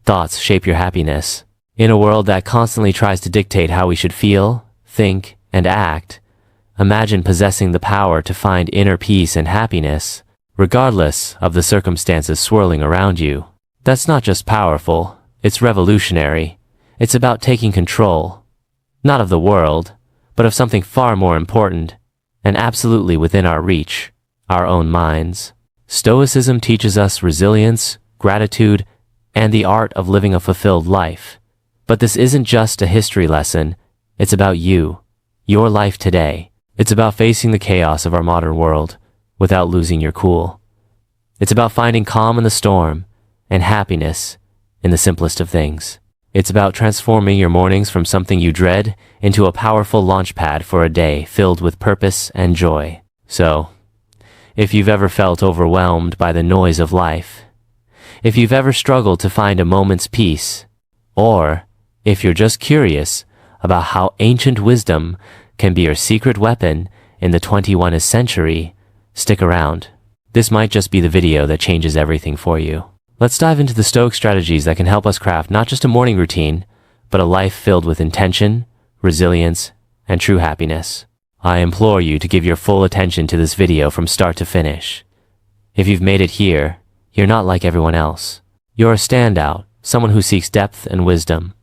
Thoughts shape your happiness. In a world that constantly tries to dictate how we should feel, think, and act, imagine possessing the power to find inner peace and happiness, regardless of the circumstances swirling around you. That's not just powerful, it's revolutionary. It's about taking control, not of the world, but of something far more important, and absolutely within our reach, our own minds. Stoicism teaches us resilience, gratitude, and the art of living a fulfilled life. But this isn't just a history lesson, it's about you, your life today. It's about facing the chaos of our modern world without losing your cool. It's about finding calm in the storm and happiness in the simplest of things. It's about transforming your mornings from something you dread into a powerful launchpad for a day filled with purpose and joy. So, if you've ever felt overwhelmed by the noise of life, if you've ever struggled to find a moment's peace, or if you're just curious about how ancient wisdom can be your secret weapon in the 21st century, stick around. This might just be the video that changes everything for you. Let's dive into the Stoic strategies that can help us craft not just a morning routine, but a life filled with intention, resilience, and true happiness. I implore you to give your full attention to this video from start to finish. If you've made it here, you're not like everyone else. You're a standout, someone who seeks depth and wisdom.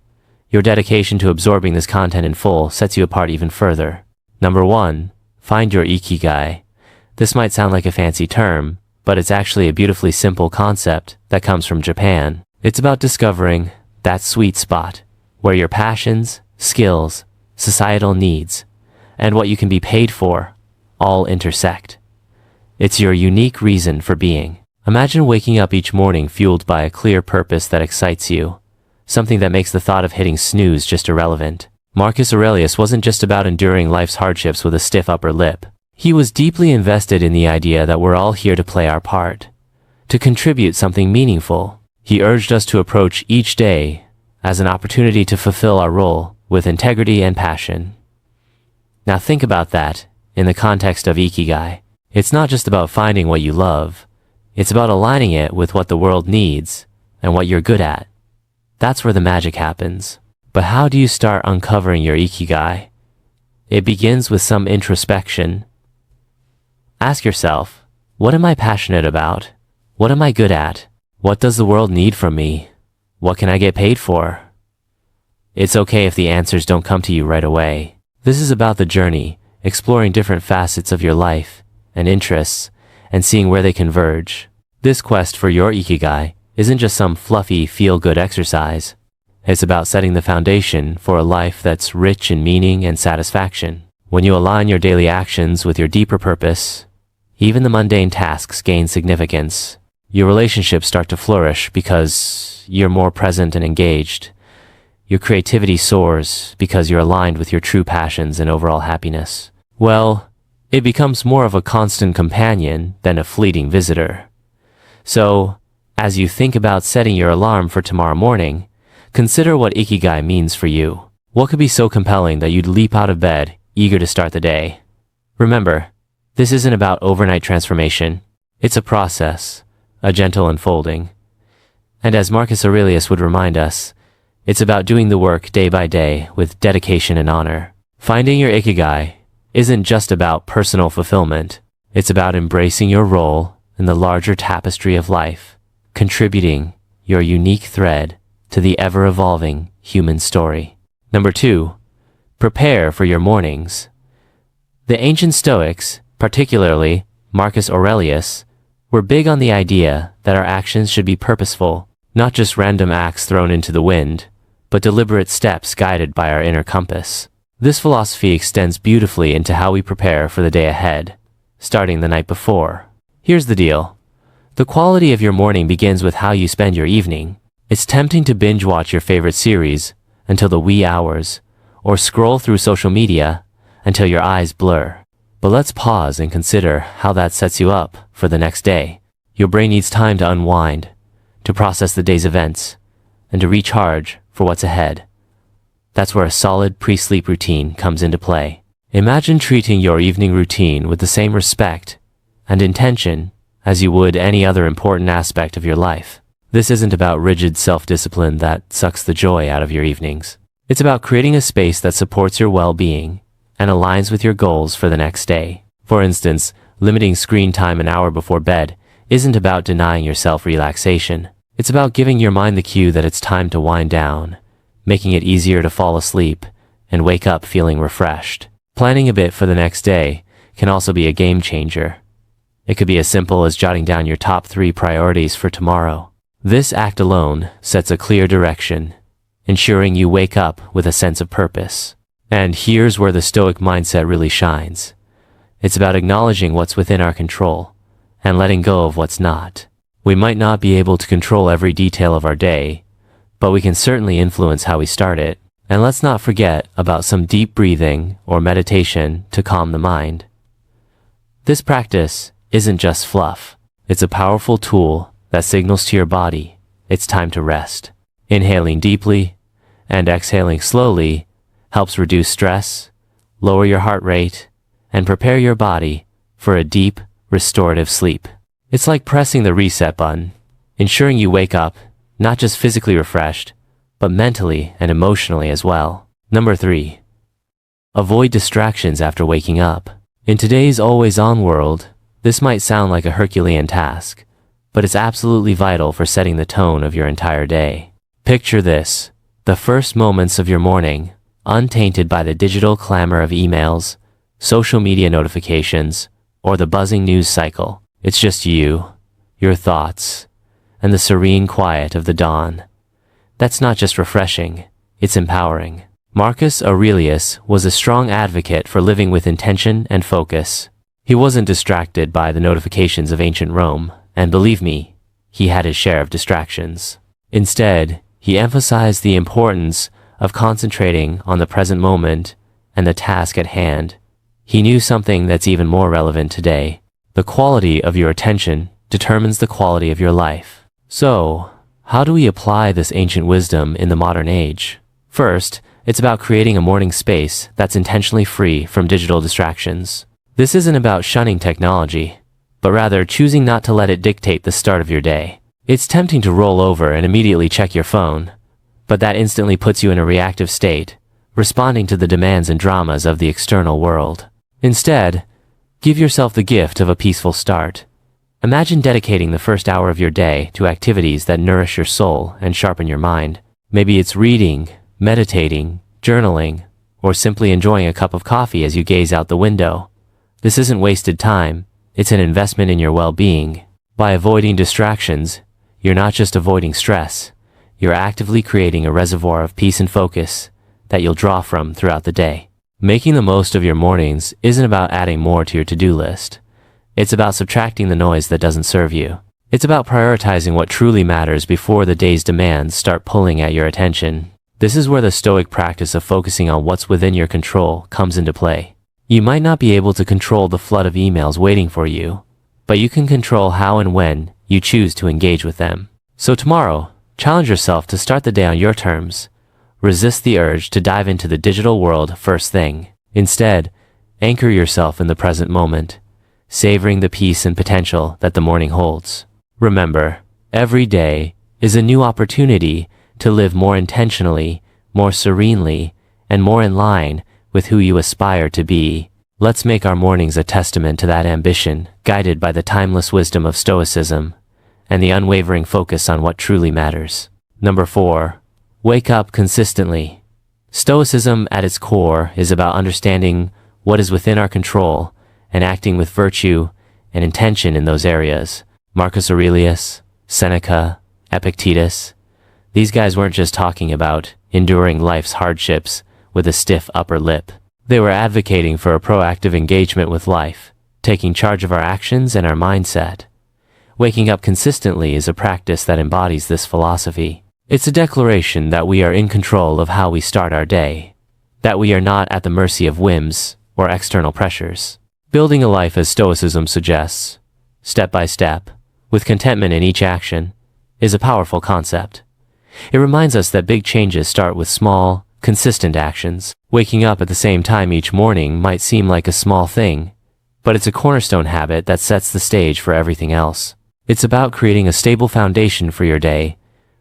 Your dedication to absorbing this content in full sets you apart even further. Number 1, find your ikigai. This might sound like a fancy term, but it's actually a beautifully simple concept that comes from Japan. It's about discovering that sweet spot where your passions, skills, societal needs, and what you can be paid for all intersect. It's your unique reason for being. Imagine waking up each morning fueled by a clear purpose that excites you, something that makes the thought of hitting snooze just irrelevant. Marcus Aurelius wasn't just about enduring life's hardships with a stiff upper lip. He was deeply invested in the idea that we're all here to play our part, to contribute something meaningful. He urged us to approach each day as an opportunity to fulfill our role with integrity and passion. Now think about that in the context of ikigai. It's not just about finding what you love, it's about aligning it with what the world needs and what you're good at. That's where the magic happens. But how do you start uncovering your ikigai? It begins with some introspection. Ask yourself, what am I passionate about? What am I good at? What does the world need from me? What can I get paid for? It's okay if the answers don't come to you right away. This is about the journey, exploring different facets of your life and interests, and seeing where they converge. This quest for your ikigai isn't just some fluffy, feel-good exercise. It's about setting the foundation for a life that's rich in meaning and satisfaction. When you align your daily actions with your deeper purpose, even the mundane tasks gain significance. Your relationships start to flourish because you're more present and engaged. Your creativity soars because you're aligned with your true passions and overall happiness. Well, it becomes more of a constant companion than a fleeting visitor. So, as you think about setting your alarm for tomorrow morning, consider what ikigai means for you. What could be so compelling that you'd leap out of bed, eager to start the day? Remember, this isn't about overnight transformation. It's a process, a gentle unfolding. And as Marcus Aurelius would remind us, it's about doing the work day by day with dedication and honor. Finding your ikigai isn't just about personal fulfillment. It's about embracing your role in the larger tapestry of life, contributing your unique thread to the ever-evolving human story. Number 2, prepare for your mornings. The ancient Stoics, particularly Marcus Aurelius, were big on the idea that our actions should be purposeful, not just random acts thrown into the wind, but deliberate steps guided by our inner compass. This philosophy extends beautifully into how we prepare for the day ahead, starting the night before. Here's the deal. The quality of your morning begins with how you spend your evening. It's tempting to binge watch your favorite series until the wee hours, or scroll through social media until your eyes blur. But let's pause and consider how that sets you up for the next day. Your brain needs time to unwind, to process the day's events, and to recharge for what's ahead. That's where a solid pre-sleep routine comes into play. Imagine treating your evening routine with the same respect and intention as you would any other important aspect of your life. This isn't about rigid self-discipline that sucks the joy out of your evenings. It's about creating a space that supports your well-being and aligns with your goals for the next day. For instance, limiting screen time an hour before bed isn't about denying yourself relaxation. It's about giving your mind the cue that it's time to wind down, making it easier to fall asleep and wake up feeling refreshed. Planning a bit for the next day can also be a game changer. It could be as simple as jotting down your top 3 priorities for tomorrow. This act alone sets a clear direction, ensuring you wake up with a sense of purpose. And here's where the Stoic mindset really shines. It's about acknowledging what's within our control and letting go of what's not. We might not be able to control every detail of our day, but we can certainly influence how we start it. And let's not forget about some deep breathing or meditation to calm the mind. This practice isn't just fluff. It's a powerful tool that signals to your body it's time to rest. Inhaling deeply and exhaling slowly helps reduce stress, lower your heart rate, and prepare your body for a deep, restorative sleep. It's like pressing the reset button, ensuring you wake up not just physically refreshed, but mentally and emotionally as well. Number 3. Avoid distractions after waking up. In today's always-on world, this might sound like a Herculean task, but it's absolutely vital for setting the tone of your entire day. Picture this: the first moments of your morning, untainted by the digital clamor of emails, social media notifications, or the buzzing news cycle. It's just you, your thoughts, and the serene quiet of the dawn. That's not just refreshing, it's empowering. Marcus Aurelius was a strong advocate for living with intention and focus. He wasn't distracted by the notifications of ancient Rome, and believe me, he had his share of distractions. Instead, he emphasized the importance of concentrating on the present moment and the task at hand. He knew something that's even more relevant today. The quality of your attention determines the quality of your life. So, how do we apply this ancient wisdom in the modern age? First, it's about creating a morning space that's intentionally free from digital distractions. This isn't about shunning technology, but rather choosing not to let it dictate the start of your day. It's tempting to roll over and immediately check your phone, but that instantly puts you in a reactive state, responding to the demands and dramas of the external world. Instead, give yourself the gift of a peaceful start. Imagine dedicating the first hour of your day to activities that nourish your soul and sharpen your mind. Maybe it's reading, meditating, journaling, or simply enjoying a cup of coffee as you gaze out the window. This isn't wasted time, it's an investment in your well-being. By avoiding distractions, you're not just avoiding stress, you're actively creating a reservoir of peace and focus that you'll draw from throughout the day. Making the most of your mornings isn't about adding more to your to-do list. It's about subtracting the noise that doesn't serve you. It's about prioritizing what truly matters before the day's demands start pulling at your attention. This is where the Stoic practice of focusing on what's within your control comes into play. You might not be able to control the flood of emails waiting for you, but you can control how and when you choose to engage with them. So tomorrow, challenge yourself to start the day on your terms. Resist the urge to dive into the digital world first thing. Instead, anchor yourself in the present moment, savoring the peace and potential that the morning holds. Remember, every day is a new opportunity to live more intentionally, more serenely, and more in line with who you aspire to be. Let's make our mornings a testament to that ambition, guided by the timeless wisdom of Stoicism and the unwavering focus on what truly matters. Number 4. Wake up consistently. Stoicism at its core is about understanding what is within our control and acting with virtue and intention in those areas. Marcus Aurelius, Seneca, Epictetus, these guys weren't just talking about enduring life's hardships with a stiff upper lip. They were advocating for a proactive engagement with life, taking charge of our actions and our mindset. Waking up consistently is a practice that embodies this philosophy. It's a declaration that we are in control of how we start our day, that we are not at the mercy of whims or external pressures. Building a life as Stoicism suggests, step by step, with contentment in each action, is a powerful concept. It reminds us that big changes start with small, consistent actions. Waking up at the same time each morning might seem like a small thing, but it's a cornerstone habit that sets the stage for everything else. It's about creating a stable foundation for your day,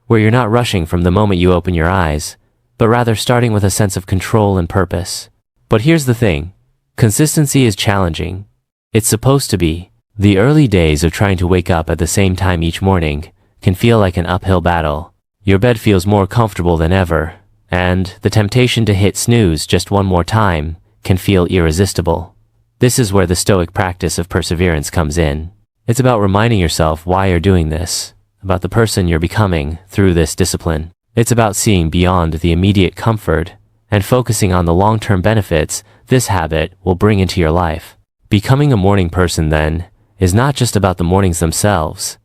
where you're not rushing from the moment you open your eyes, but rather starting with a sense of control and purpose. But here's the thing. Consistency is challenging. It's supposed to be. The early days of trying to wake up at the same time each morning can feel like an uphill battle. Your bed feels more comfortable than ever, and the temptation to hit snooze just one more time can feel irresistible. This is where the Stoic practice of perseverance comes in. It's about reminding yourself why you're doing this, about the person you're becoming through this discipline. It's about seeing beyond the immediate comfort and focusing on the long-term benefits this habit will bring into your life. Becoming a morning person, then, is not just about the mornings themselves.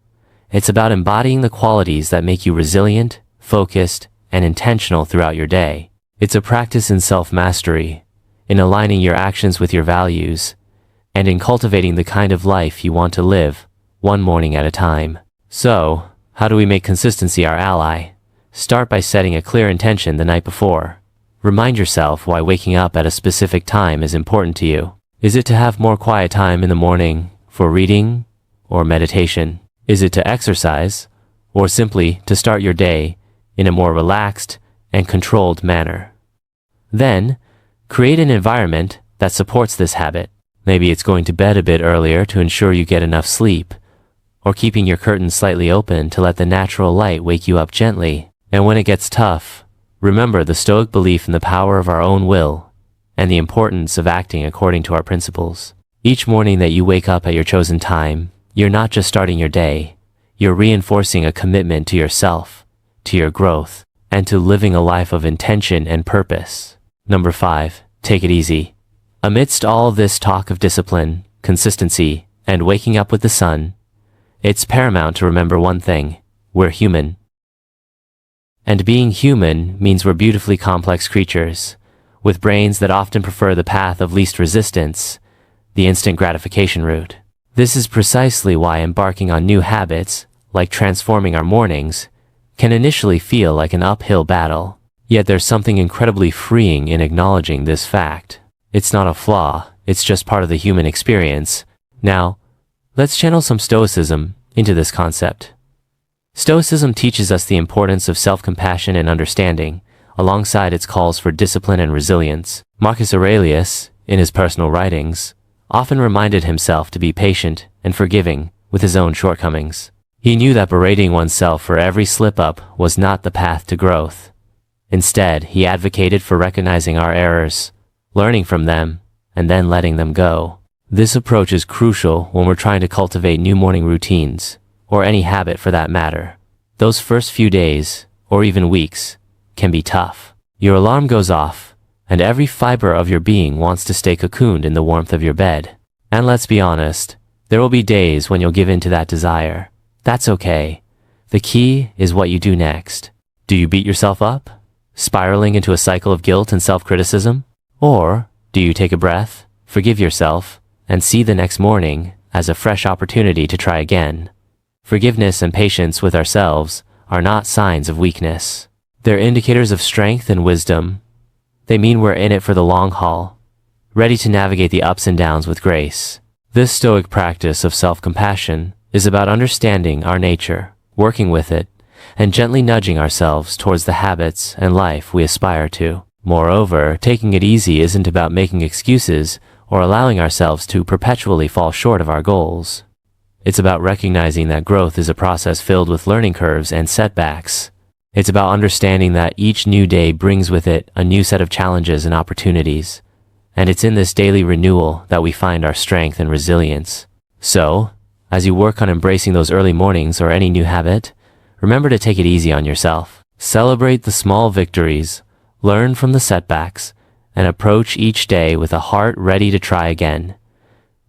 It's about embodying the qualities that make you resilient, focused, and intentional throughout your day. It's a practice in self-mastery, in aligning your actions with your values, and in cultivating the kind of life you want to live, one morning at a time. So, how do we make consistency our ally? Start by setting a clear intention the night before. Remind yourself why waking up at a specific time is important to you. Is it to have more quiet time in the morning for reading or meditation? Is it to exercise, or simply to start your day in a more relaxed and controlled manner? Then, create an environment that supports this habit. Maybe it's going to bed a bit earlier to ensure you get enough sleep, or keeping your curtains slightly open to let the natural light wake you up gently. And when it gets tough, remember the Stoic belief in the power of our own will and the importance of acting according to our principles. Each morning that you wake up at your chosen time, you're not just starting your day, you're reinforcing a commitment to yourself, to your growth, and to living a life of intention and purpose. Number 5, take it easy. Amidst all of this talk of discipline, consistency, and waking up with the sun, it's paramount to remember one thing: we're human. And being human means we're beautifully complex creatures, with brains that often prefer the path of least resistance, the instant gratification route. This is precisely why embarking on new habits, like transforming our mornings, can initially feel like an uphill battle. Yet there's something incredibly freeing in acknowledging this fact. It's not a flaw, it's just part of the human experience. Now, let's channel some Stoicism into this concept. Stoicism teaches us the importance of self-compassion and understanding, alongside its calls for discipline and resilience. Marcus Aurelius, in his personal writings, often reminded himself to be patient and forgiving with his own shortcomings. He knew that berating oneself for every slip-up was not the path to growth. Instead, he advocated for recognizing our errors, learning from them, and then letting them go. This approach is crucial when we're trying to cultivate new morning routines, or any habit for that matter. Those first few days, or even weeks, can be tough. Your alarm goes off, and every fiber of your being wants to stay cocooned in the warmth of your bed. And let's be honest, there will be days when you'll give in to that desire. That's okay. The key is what you do next. Do you beat yourself up, spiraling into a cycle of guilt and self-criticism? Or do you take a breath, forgive yourself, and see the next morning as a fresh opportunity to try again? Forgiveness and patience with ourselves are not signs of weakness. They're indicators of strength and wisdom. They mean we're in it for the long haul, ready to navigate the ups and downs with grace. This Stoic practice of self-compassion is about understanding our nature, working with it, and gently nudging ourselves towards the habits and life we aspire to. Moreover, taking it easy isn't about making excuses or allowing ourselves to perpetually fall short of our goals. It's about recognizing that growth is a process filled with learning curves and setbacks. It's about understanding that each new day brings with it a new set of challenges and opportunities. And it's in this daily renewal that we find our strength and resilience. So, as you work on embracing those early mornings or any new habit, remember to take it easy on yourself. Celebrate the small victories, learn from the setbacks, and approach each day with a heart ready to try again.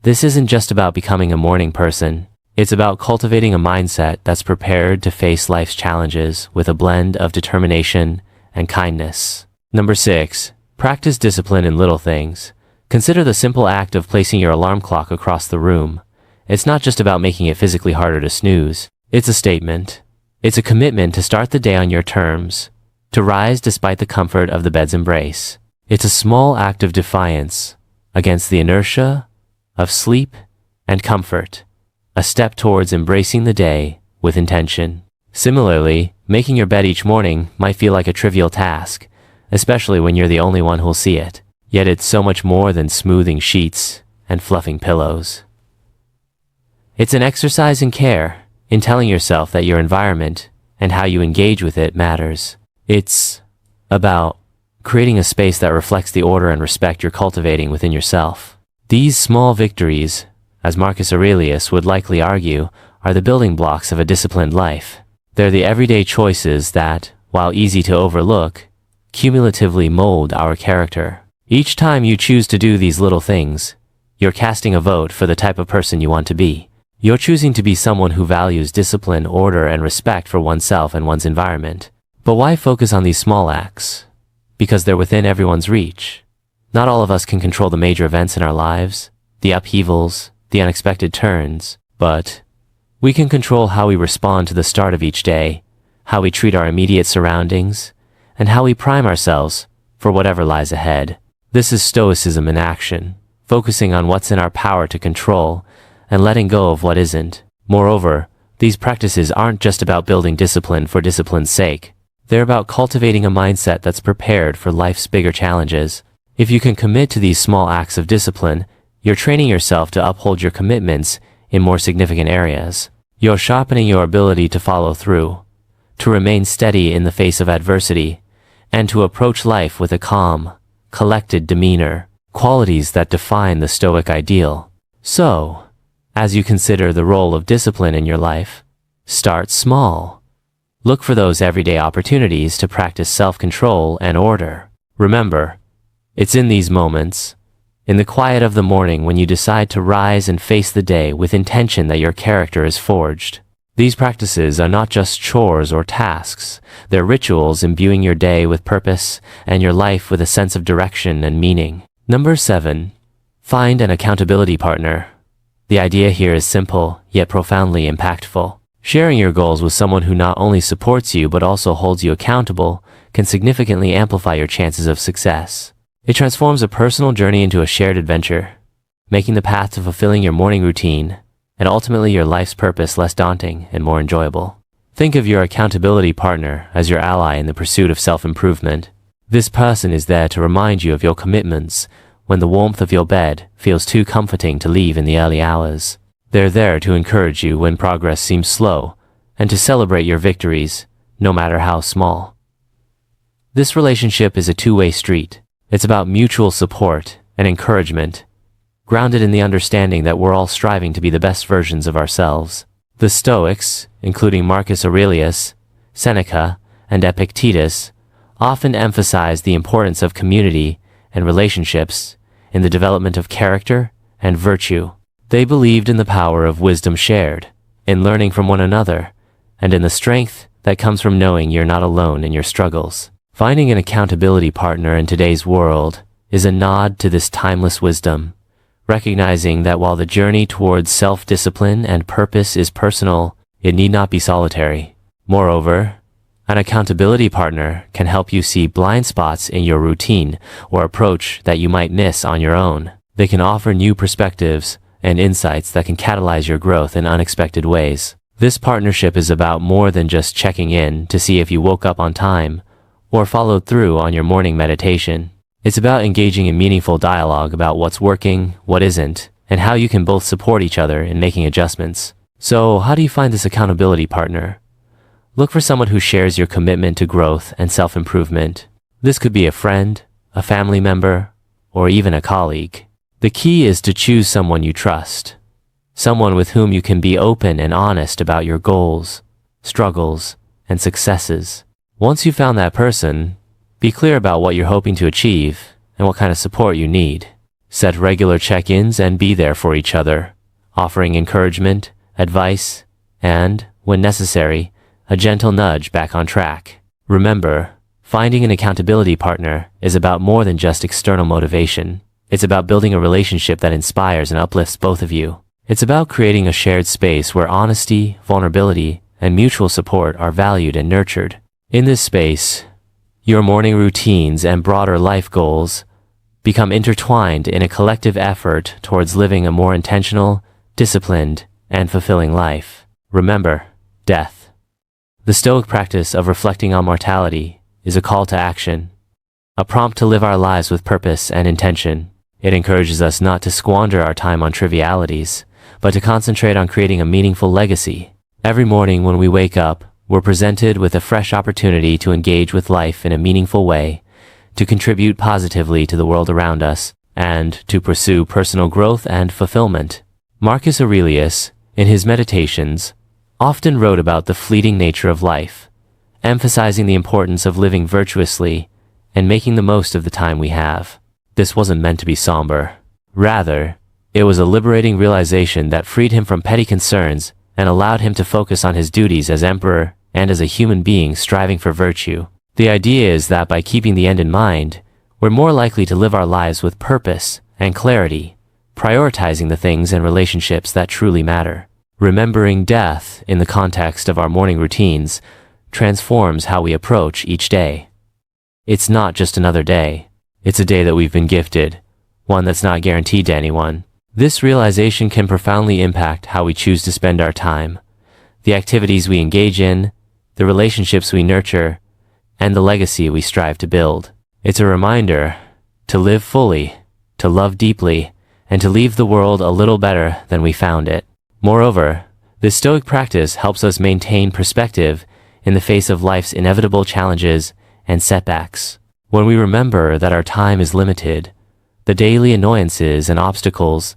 This isn't just about becoming a morning person. It's about cultivating a mindset that's prepared to face life's challenges with a blend of determination and kindness. Number 6, practice discipline in little things. Consider the simple act of placing your alarm clock across the room. It's not just about making it physically harder to snooze. It's a statement. It's a commitment to start the day on your terms, to rise despite the comfort of the bed's embrace. It's a small act of defiance against the inertia of sleep and comfort, a step towards embracing the day with intention. Similarly, making your bed each morning might feel like a trivial task, especially when you're the only one who'll see it. Yet it's so much more than smoothing sheets and fluffing pillows. It's an exercise in care, in telling yourself that your environment and how you engage with it matters. It's about creating a space that reflects the order and respect you're cultivating within yourself. These small victories, as Marcus Aurelius would likely argue, are the building blocks of a disciplined life. They're the everyday choices that, while easy to overlook, cumulatively mold our character. Each time you choose to do these little things, you're casting a vote for the type of person you want to be. You're choosing to be someone who values discipline, order, and respect for oneself and one's environment. But why focus on these small acts? Because they're within everyone's reach. Not all of us can control the major events in our lives, the upheavals, the unexpected turns, but we can control how we respond to the start of each day, how we treat our immediate surroundings, and how we prime ourselves for whatever lies ahead. This is Stoicism in action, focusing on what's in our power to control and letting go of what isn't. Moreover, these practices aren't just about building discipline for discipline's sake. They're about cultivating a mindset that's prepared for life's bigger challenges. If you can commit to these small acts of discipline, you're training yourself to uphold your commitments in more significant areas. You're sharpening your ability to follow through, to remain steady in the face of adversity, and to approach life with a calm, collected demeanor, qualities that define the Stoic ideal. So, as you consider the role of discipline in your life, start small. Look for those everyday opportunities to practice self-control and order. Remember, it's in these moments, in the quiet of the morning, when you decide to rise and face the day with intention, that your character is forged. These practices are not just chores or tasks. They're rituals imbuing your day with purpose and your life with a sense of direction and meaning. Number 7. Find an accountability partner. The idea here is simple, yet profoundly impactful. Sharing your goals with someone who not only supports you but also holds you accountable can significantly amplify your chances of success. It transforms a personal journey into a shared adventure, making the path to fulfilling your morning routine and ultimately your life's purpose less daunting and more enjoyable. Think of your accountability partner as your ally in the pursuit of self-improvement. This person is there to remind you of your commitments when the warmth of your bed feels too comforting to leave in the early hours. They're there to encourage you when progress seems slow and to celebrate your victories, no matter how small. This relationship is a two-way street. It's about mutual support and encouragement, grounded in the understanding that we're all striving to be the best versions of ourselves. The Stoics, including Marcus Aurelius, Seneca, and Epictetus, often emphasize the importance of community and relationships in the development of character and virtue. They believed in the power of wisdom shared, in learning from one another, and in the strength that comes from knowing you're not alone in your struggles. Finding an accountability partner in today's world is a nod to this timeless wisdom, recognizing that while the journey towards self-discipline and purpose is personal, it need not be solitary. Moreover, an accountability partner can help you see blind spots in your routine or approach that you might miss on your own. They can offer new perspectives and insights that can catalyze your growth in unexpected ways. This partnership is about more than just checking in to see if you woke up on time or followed through on your morning meditation. It's about engaging in meaningful dialogue about what's working, what isn't, and how you can both support each other in making adjustments. So, how do you find this accountability partner? Look for someone who shares your commitment to growth and self-improvement. This could be a friend, a family member, or even a colleague. The key is to choose someone you trust, someone with whom you can be open and honest about your goals, struggles, and successes. Once you've found that person, be clear about what you're hoping to achieve and what kind of support you need. Set regular check-ins and be there for each other, offering encouragement, advice, and, when necessary, a gentle nudge back on track. Remember, finding an accountability partner is about more than just external motivation. It's about building a relationship that inspires and uplifts both of you. It's about creating a shared space where honesty, vulnerability, and mutual support are valued and nurtured. In this space, your morning routines and broader life goals become intertwined in a collective effort towards living a more intentional, disciplined, and fulfilling life. Remember, death. The Stoic practice of reflecting on mortality is a call to action, a prompt to live our lives with purpose and intention. It encourages us not to squander our time on trivialities, but to concentrate on creating a meaningful legacy. Every morning when we wake up, we're presented with a fresh opportunity to engage with life in a meaningful way, to contribute positively to the world around us, and to pursue personal growth and fulfillment. Marcus Aurelius, in his Meditations, often wrote about the fleeting nature of life, emphasizing the importance of living virtuously and making the most of the time we have. This wasn't meant to be somber. Rather, it was a liberating realization that freed him from petty concerns and allowed him to focus on his duties as emperor and as a human being striving for virtue. The idea is that by keeping the end in mind, we're more likely to live our lives with purpose and clarity, prioritizing the things and relationships that truly matter. Remembering death in the context of our morning routines transforms how we approach each day. It's not just another day. It's a day that we've been gifted, one that's not guaranteed to anyone. This realization can profoundly impact how we choose to spend our time, the activities we engage in, the relationships we nurture, and the legacy we strive to build. It's a reminder to live fully, to love deeply, and to leave the world a little better than we found it. Moreover, this Stoic practice helps us maintain perspective in the face of life's inevitable challenges and setbacks. When we remember that our time is limited, the daily annoyances and obstacles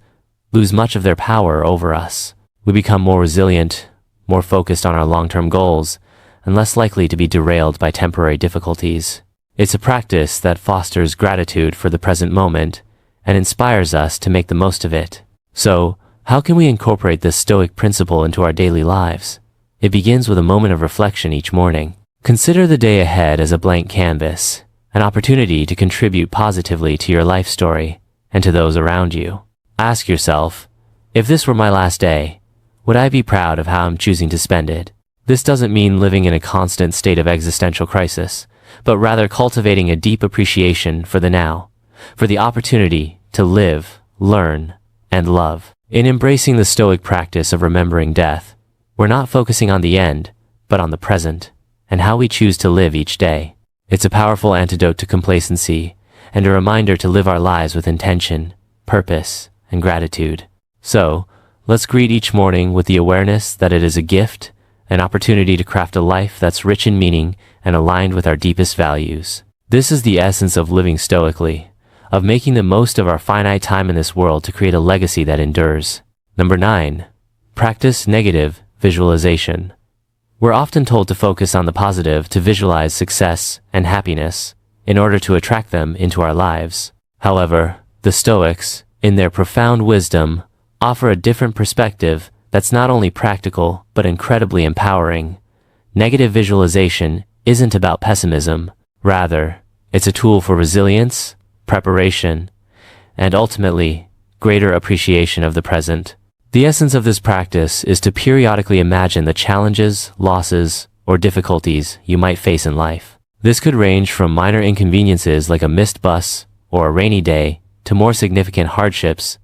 lose much of their power over us. We become more resilient, more focused on our long-term goals, and less likely to be derailed by temporary difficulties. It's a practice that fosters gratitude for the present moment and inspires us to make the most of it. So, how can we incorporate this Stoic principle into our daily lives? It begins with a moment of reflection each morning. Consider the day ahead as a blank canvas, an opportunity to contribute positively to your life story and to those around you. Ask yourself, if this were my last day, would I be proud of how I'm choosing to spend it? This doesn't mean living in a constant state of existential crisis, but rather cultivating a deep appreciation for the now, for the opportunity to live, learn, and love. In embracing the Stoic practice of remembering death, we're not focusing on the end, but on the present, and how we choose to live each day. It's a powerful antidote to complacency, and a reminder to live our lives with intention, purpose, and gratitude. So, let's greet each morning with the awareness that it is a gift, an opportunity to craft a life that's rich in meaning and aligned with our deepest values. This is the essence of living stoically, of making the most of our finite time in this world to create a legacy that endures. Number 9. Practice negative visualization. We're often told to focus on the positive to visualize success and happiness in order to attract them into our lives. However, the Stoics, in their profound wisdom, offer a different perspective that's not only practical but incredibly empowering. Negative visualization isn't about pessimism. Rather, it's a tool for resilience, preparation, and ultimately, greater appreciation of the present. The essence of this practice is to periodically imagine the challenges, losses, or difficulties you might face in life. This could range from minor inconveniences like a missed bus or a rainy day to more significant hardships,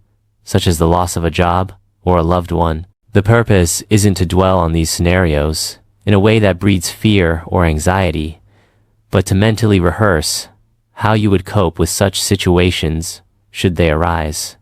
such as the loss of a job or a loved one. The purpose isn't to dwell on these scenarios in a way that breeds fear or anxiety, but to mentally rehearse how you would cope with such situations should they arise.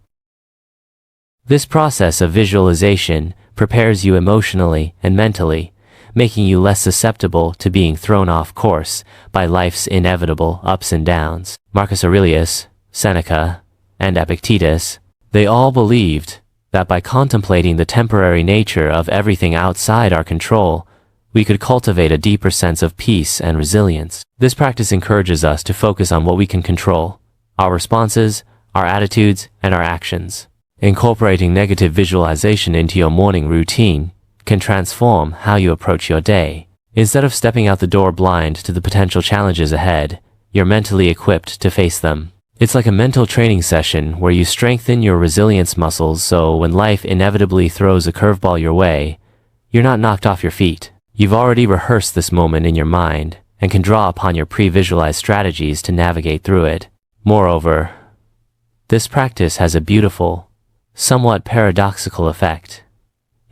This process of visualization prepares you emotionally and mentally, making you less susceptible to being thrown off course by life's inevitable ups and downs. Marcus Aurelius, Seneca, and Epictetus, they all believed that by contemplating the temporary nature of everything outside our control, we could cultivate a deeper sense of peace and resilience. This practice encourages us to focus on what we can control, our responses, our attitudes, and our actions. Incorporating negative visualization into your morning routine can transform how you approach your day. Instead of stepping out the door blind to the potential challenges ahead, you're mentally equipped to face them. It's like a mental training session where you strengthen your resilience muscles so when life inevitably throws a curveball your way, you're not knocked off your feet. You've already rehearsed this moment in your mind and can draw upon your pre-visualized strategies to navigate through it. Moreover, this practice has a beautiful, somewhat paradoxical effect.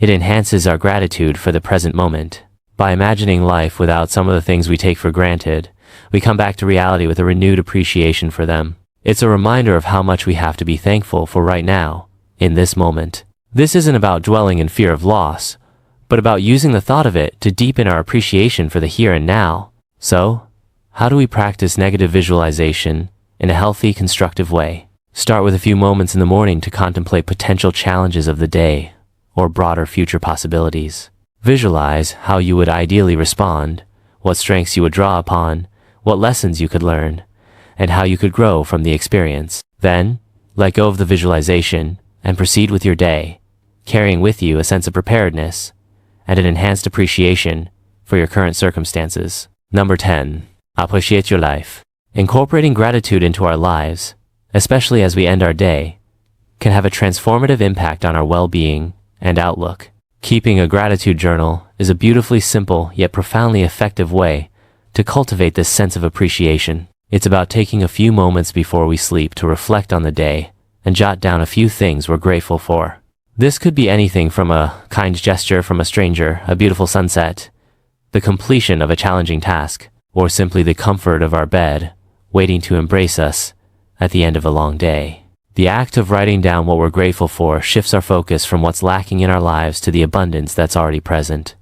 It enhances our gratitude for the present moment. By imagining life without some of the things we take for granted, we come back to reality with a renewed appreciation for them. It's a reminder of how much we have to be thankful for right now, in this moment. This isn't about dwelling in fear of loss, but about using the thought of it to deepen our appreciation for the here and now. So, how do we practice negative visualization in a healthy, constructive way? Start with a few moments in the morning to contemplate potential challenges of the day or broader future possibilities. Visualize how you would ideally respond, what strengths you would draw upon, what lessons you could learn, and how you could grow from the experience. Then, let go of the visualization and proceed with your day, carrying with you a sense of preparedness and an enhanced appreciation for your current circumstances. Number 10. Appreciate your life. Incorporating gratitude into our lives, especially as we end our day, can have a transformative impact on our well-being and outlook. Keeping a gratitude journal is a beautifully simple yet profoundly effective way to cultivate this sense of appreciation. It's about taking a few moments before we sleep to reflect on the day and jot down a few things we're grateful for. This could be anything from a kind gesture from a stranger, a beautiful sunset, the completion of a challenging task, or simply the comfort of our bed, waiting to embrace us at the end of a long day. The act of writing down what we're grateful for shifts our focus from what's lacking in our lives to the abundance that's already present.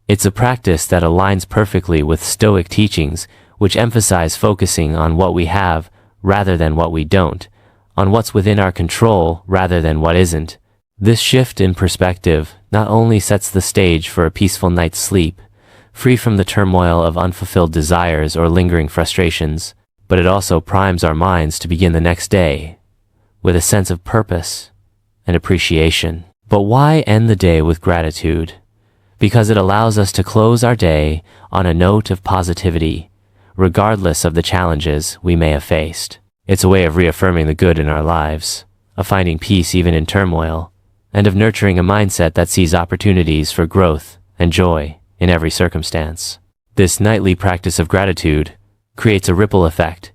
It's a practice that aligns perfectly with Stoic teachings, which emphasize focusing on what we have rather than what we don't, on what's within our control rather than what isn't. This shift in perspective not only sets the stage for a peaceful night's sleep, free from the turmoil of unfulfilled desires or lingering frustrations, but it also primes our minds to begin the next day with a sense of purpose and appreciation. But why end the day with gratitude? Because it allows us to close our day on a note of positivity, regardless of the challenges we may have faced. It's a way of reaffirming the good in our lives, of finding peace even in turmoil, and of nurturing a mindset that sees opportunities for growth and joy in every circumstance. This nightly practice of gratitude creates a ripple effect,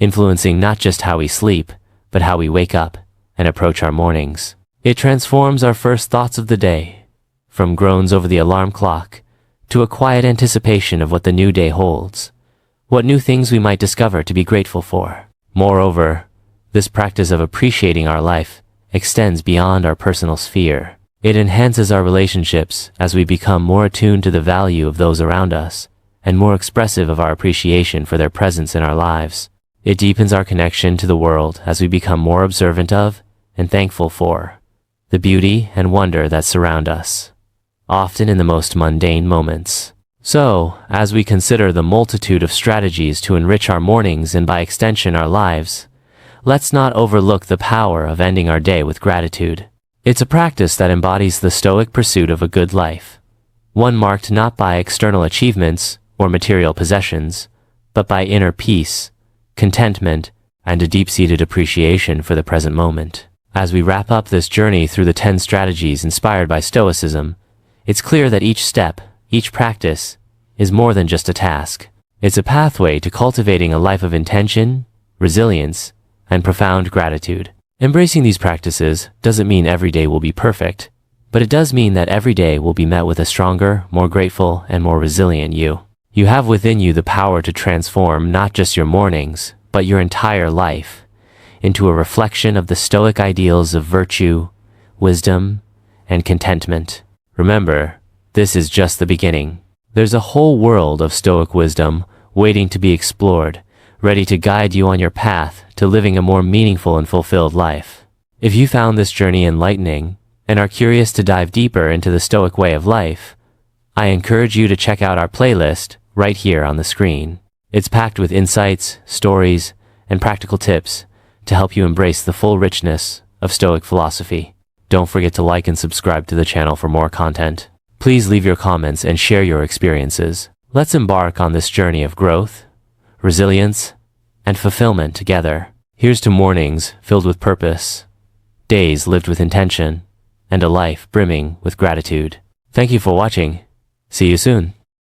influencing not just how we sleep, but how we wake up and approach our mornings. It transforms our first thoughts of the day, from groans over the alarm clock to a quiet anticipation of what the new day holds, what new things we might discover to be grateful for. Moreover, this practice of appreciating our life extends beyond our personal sphere. It enhances our relationships as we become more attuned to the value of those around us and more expressive of our appreciation for their presence in our lives. It deepens our connection to the world as we become more observant of and thankful for the beauty and wonder that surround us, often in the most mundane moments. So, as we consider the multitude of strategies to enrich our mornings and by extension our lives, let's not overlook the power of ending our day with gratitude. It's a practice that embodies the Stoic pursuit of a good life, one marked not by external achievements or material possessions, but by inner peace, contentment, and a deep-seated appreciation for the present moment. As we wrap up this journey through the 10 strategies inspired by Stoicism, it's clear that each step, each practice, is more than just a task. It's a pathway to cultivating a life of intention, resilience, and profound gratitude. Embracing these practices doesn't mean every day will be perfect, but it does mean that every day will be met with a stronger, more grateful, and more resilient you. You have within you the power to transform not just your mornings, but your entire life into a reflection of the Stoic ideals of virtue, wisdom, and contentment. Remember, this is just the beginning. There's a whole world of Stoic wisdom waiting to be explored, ready to guide you on your path to living a more meaningful and fulfilled life. If you found this journey enlightening and are curious to dive deeper into the Stoic way of life, I encourage you to check out our playlist right here on the screen. It's packed with insights, stories, and practical tips to help you embrace the full richness of Stoic philosophy. Don't forget to like and subscribe to the channel for more content. Please leave your comments and share your experiences. Let's embark on this journey of growth, resilience, and fulfillment together. Here's to mornings filled with purpose, days lived with intention, and a life brimming with gratitude. Thank you for watching. See you soon.